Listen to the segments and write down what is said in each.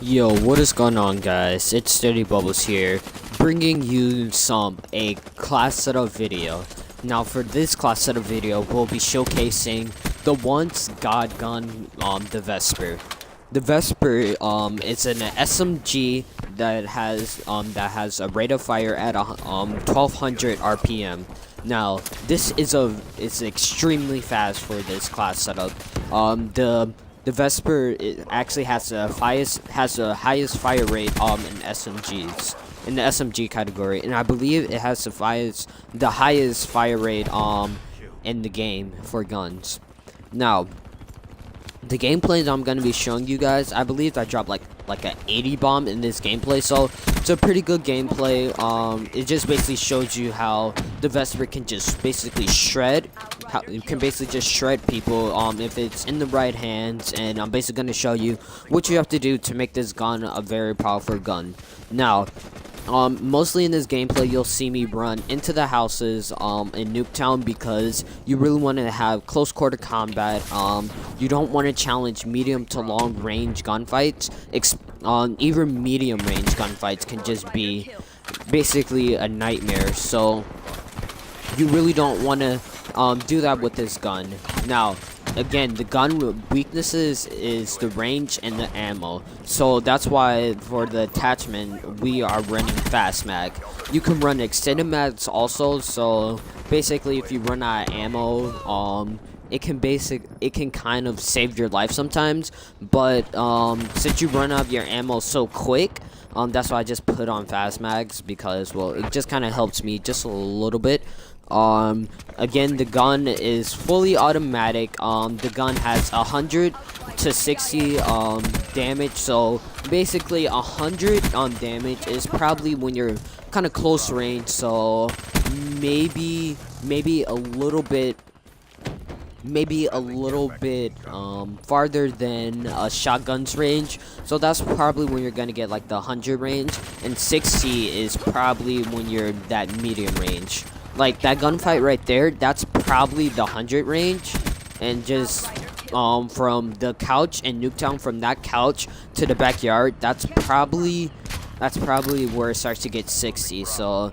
Yo, what is going on, guys? It's Steady Bubbles here, bringing you a class setup video. Now, for this class setup video, we'll be showcasing the once god gun, the Vesper. The Vesper, it's an SMG that has a rate of fire at 1200 RPM. Now, this is extremely fast for this class setup. The Vesper actually has the highest fire rate in SMGs in the SMG category, and I believe it has the highest fire rate in the game for guns. Now, the gameplays I'm gonna be showing you guys, I believe I dropped like an 80 bomb in this gameplay, so it's a pretty good gameplay. It just basically shows you how the Vesper can just basically shred. How you can basically just shred people if it's in the right hands, and I'm basically gonna show you what you have to do to make this gun a very powerful gun. Now, mostly in this gameplay, you'll see me run into the houses in Nuketown because you really want to have close quarter combat. You don't want to challenge medium to long range gunfights. Even medium range gunfights can just be basically a nightmare. So you really don't want to do that with this gun. Now, again, the gun weaknesses is the range and the ammo, so that's why for the attachment we are running fast mag. You can run extended mags also, so basically if you run out of ammo, it can kind of save your life sometimes, but since you run out of your ammo so quick, that's why I just put on fast mags, because, well, it just kind of helps me just a little bit. Again, the gun is fully automatic. The gun has 100 to 60 damage, so basically 100 damage is probably when you're kind of close range, so maybe a little bit farther than a shotgun's range, so that's probably when you're gonna get like the 100 range, and 60 is probably when you're that medium range. Like that gunfight right there, that's probably the 100 range, and just from the couch in Nuketown, from that couch to the backyard, that's probably where it starts to get 60. So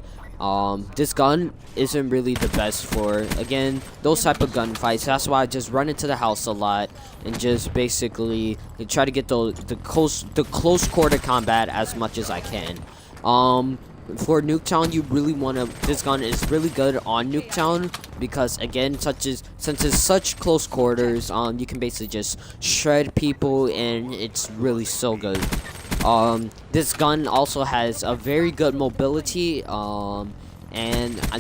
this gun isn't really the best for, again, those type of gunfights. That's why I just run into the house a lot and just basically try to get the close quarter combat as much as I can. For Nuketown, you really want to. This gun is really good on Nuketown because, again, since it's such close quarters, you can basically just shred people, and it's really so good. This gun also has a very good mobility. And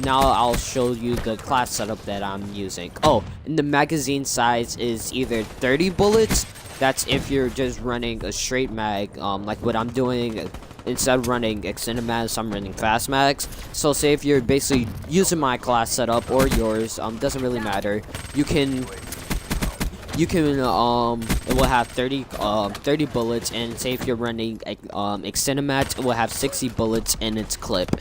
now I'll show you the class setup that I'm using. Oh, and the magazine size is either 30 bullets. That's if you're just running a straight mag, like what I'm doing. Instead of running extended mags, I'm running fast mags. So say if you're basically using my class setup or yours, doesn't really matter. It will have 30 bullets, and say if you're running extended mags, it will have 60 bullets in its clip.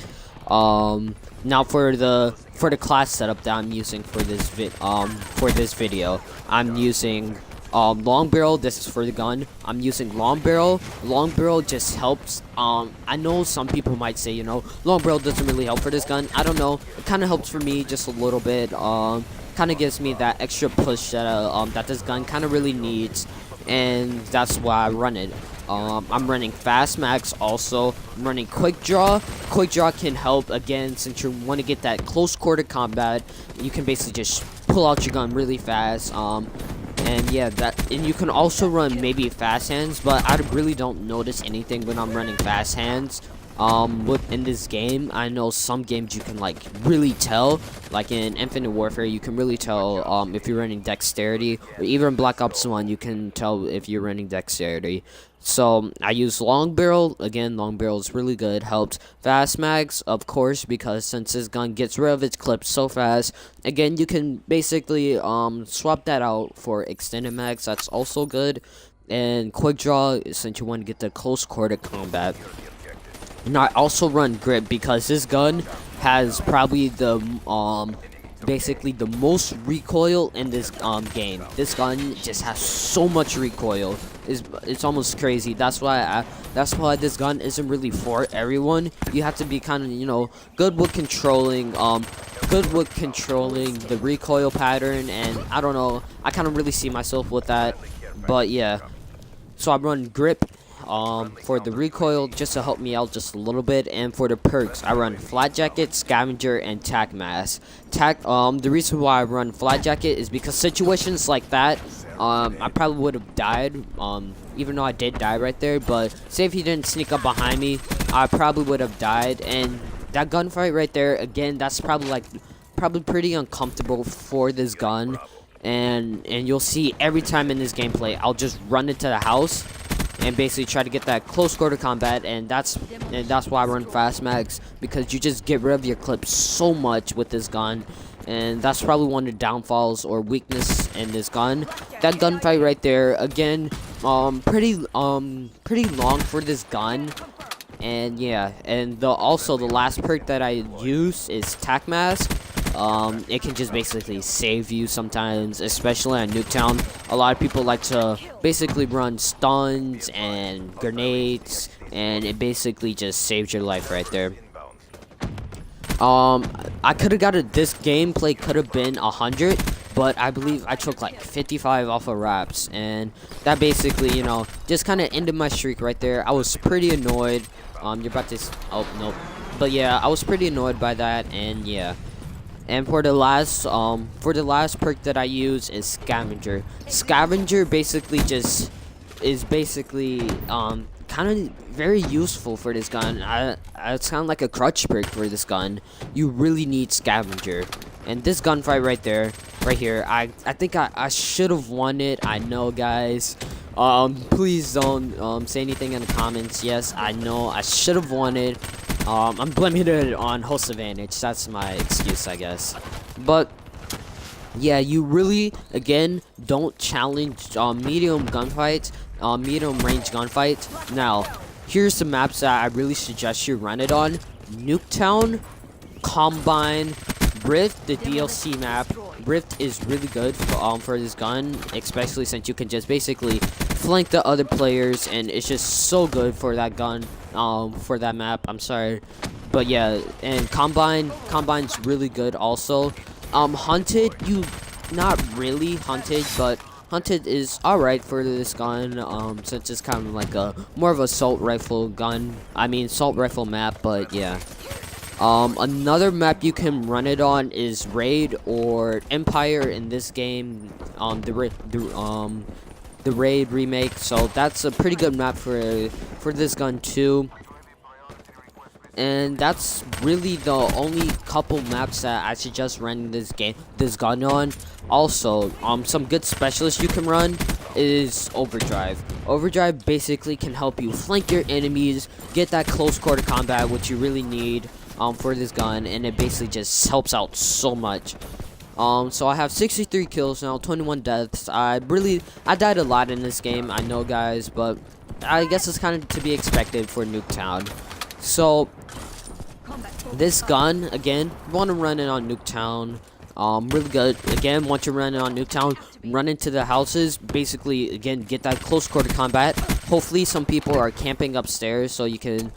Now for the class setup that I'm using for this video, I'm using long barrel. This is for the gun. I'm using long barrel. Long barrel just helps. I know some people might say, long barrel doesn't really help for this gun. I don't know. It kind of helps for me just a little bit. Kind of gives me that extra push that this gun kind of really needs, and that's why I run it. I'm running fast mags also. I'm running quick draw. Quick draw can help, again, since you want to get that close quarter combat. You can basically just pull out your gun really fast. And yeah, and you can also run maybe fast hands, but I really don't notice anything when I'm running fast hands. In this game, I know some games you can like really tell, like in Infinite Warfare, you can really tell if you're running dexterity, or even Black Ops 1, you can tell if you're running dexterity. So I use long barrel. Again, long barrel is really good. Helps fast mags, of course, because since this gun gets rid of its clips so fast. Again, you can basically swap that out for extended mags. That's also good. And quick draw, since you want to get the close quarter combat. And I also run grip because this gun has probably the basically the most recoil in this game. This gun just has so much recoil. is it's almost crazy. That's why this gun isn't really for everyone. You have to be kind of, you know, good with controlling the recoil pattern, and I don't know, I kind of really see myself with that. But yeah, so I run grip for the recoil just to help me out just a little bit, and for the perks I run flat jacket, scavenger, and tac mask. The reason why I run flat jacket is because situations like that, I probably would have died, even though I did die right there, but say if he didn't sneak up behind me, I probably would have died. And that gunfight right there, again, that's probably pretty uncomfortable for this gun, and you'll see every time in this gameplay I'll just run into the house and basically try to get that close quarter combat, and that's why I run fast mags, because you just get rid of your clips so much with this gun. And that's probably one of the downfalls or weakness in this gun. That gunfight right there, again, pretty long for this gun. And yeah, and also the last perk that I use is tac mask. It can just basically save you sometimes, especially on Nuketown. A lot of people like to basically run stuns and grenades, and it basically just saves your life right there. I could have got this gameplay could have been 100, but I believe I took like 55 off of wraps, and that basically, you know, just kind of ended my streak right there. I was pretty annoyed. You're about to, oh nope, but yeah, I was pretty annoyed by that, and yeah. And for the last perk that I use is scavenger. Scavenger basically just is basically kind of very useful for this gun. It's kind of like a crutch perk for this gun. You really need scavenger. And this gunfight right here, I think I should have won it. I know, guys. Please don't say anything in the comments. Yes, I know I should have won it. I'm blaming it on host advantage. That's my excuse, I guess. But yeah, you really, again, don't challenge medium gunfights, medium range gunfights. Now, here's some maps that I really suggest you run it on: Nuketown, Combine, Rift, the DLC map. Rift is really good for this gun, especially since you can just basically flank the other players, and it's just so good for that gun, for that map. I'm sorry, but yeah, and Combine's really good also. Hunted, not really Hunted, but Hunted is alright for this gun, since it's kind of like more of a assault rifle map. But yeah. Another map you can run it on is Raid or Empire in this game, the Raid remake. So that's a pretty good map for this gun too. And that's really the only couple maps that I suggest running this gun on. Also, some good specialists you can run is Overdrive. Overdrive basically can help you flank your enemies, get that close quarter combat, which you really need for this gun, and it basically just helps out so much. So I have 63 kills now, 21 deaths. I died a lot in this game, I know, guys, but I guess it's kind of to be expected for Nuketown. So this gun, again, you want to run it on Nuketown. Really good. Again, once you're running on Nuketown, run into the houses. Basically, again, get that close quarter combat. Hopefully, some people are camping upstairs, so you can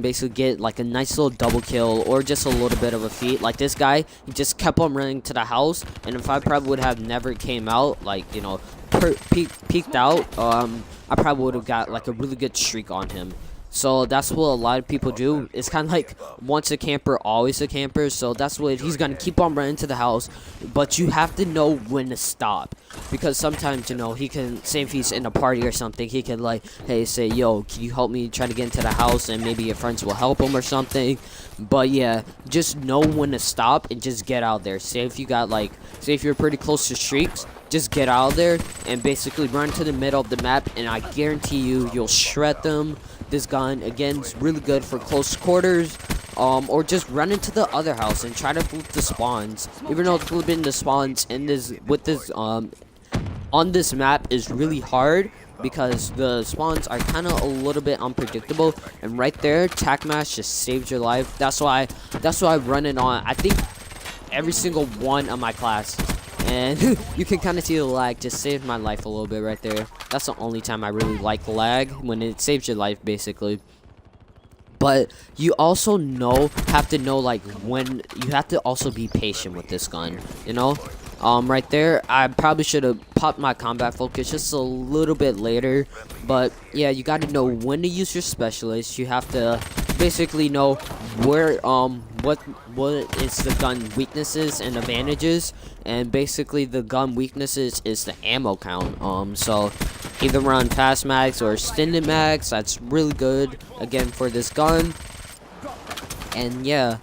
basically get like a nice little double kill or just a little bit of a feat. Like this guy, he just kept on running to the house, and if I probably would have never came out, like, you know, peeked out, I probably would have got like a really good streak on him. So that's what a lot of people do. It's kind of like once a camper, always a camper. So that's what he's going to keep on running to the house. But you have to know when to stop. Because sometimes, you know, he can, say if he's in a party or something, he can like, hey, say, yo, can you help me try to get into the house? And maybe your friends will help him or something. But yeah, just know when to stop and just get out there. Say if you got like, say if you're pretty close to streaks, just get out there and basically run to the middle of the map. And I guarantee you'll shred them. This gun, again, is really good for close quarters, or just run into the other house and try to flip the spawns. Even though flipping the spawns on this map is really hard, because the spawns are kind of a little bit unpredictable. And right there, tac mask just saves your life. That's why I run it on, I think, every single one of my classes. and you can kind of see the lag. Just saved my life a little bit right there. That's the only time I really like lag, when it saves your life basically. But you also have to know like when you have to also be patient with this gun, you know. Right there, I probably should have popped my combat focus just a little bit later. But yeah, you got to know when to use your specialist. You have to basically know where what is the gun weaknesses and advantages, and basically the gun weaknesses is the ammo count. So either run fast mags or extended mags. That's really good again for this gun. And yeah,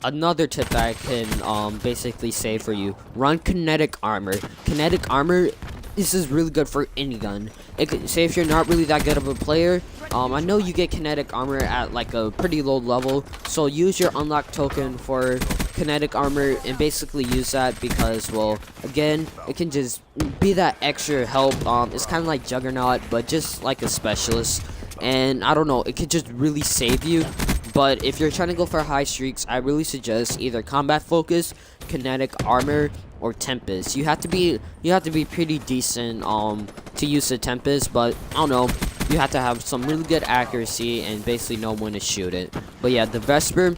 another tip that I can basically say for you: run kinetic armor. Kinetic armor, this is really good for any gun. Say if you're not really that good of a player, I know you get kinetic armor at like a pretty low level, so use your unlock token for kinetic armor and basically use that, because, well, again, it can just be that extra help. It's kind of like Juggernaut, but just like a specialist, and I don't know, it could just really save you. But if you're trying to go for high streaks, I really suggest either combat focus, kinetic armor, or Tempest. You have to be pretty decent to use the Tempest, but I don't know, you have to have some really good accuracy and basically know when to shoot it. But yeah, the Vesper,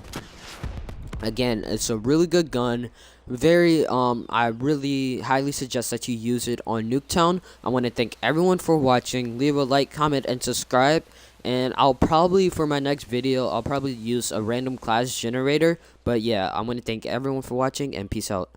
again, it's a really good gun. Very I really highly suggest that you use it on Nuketown. I want to thank everyone for watching. Leave a like, comment, and subscribe. And I'll probably, for my next video, I'll probably use a random class generator. But yeah, I want to thank everyone for watching, and peace out.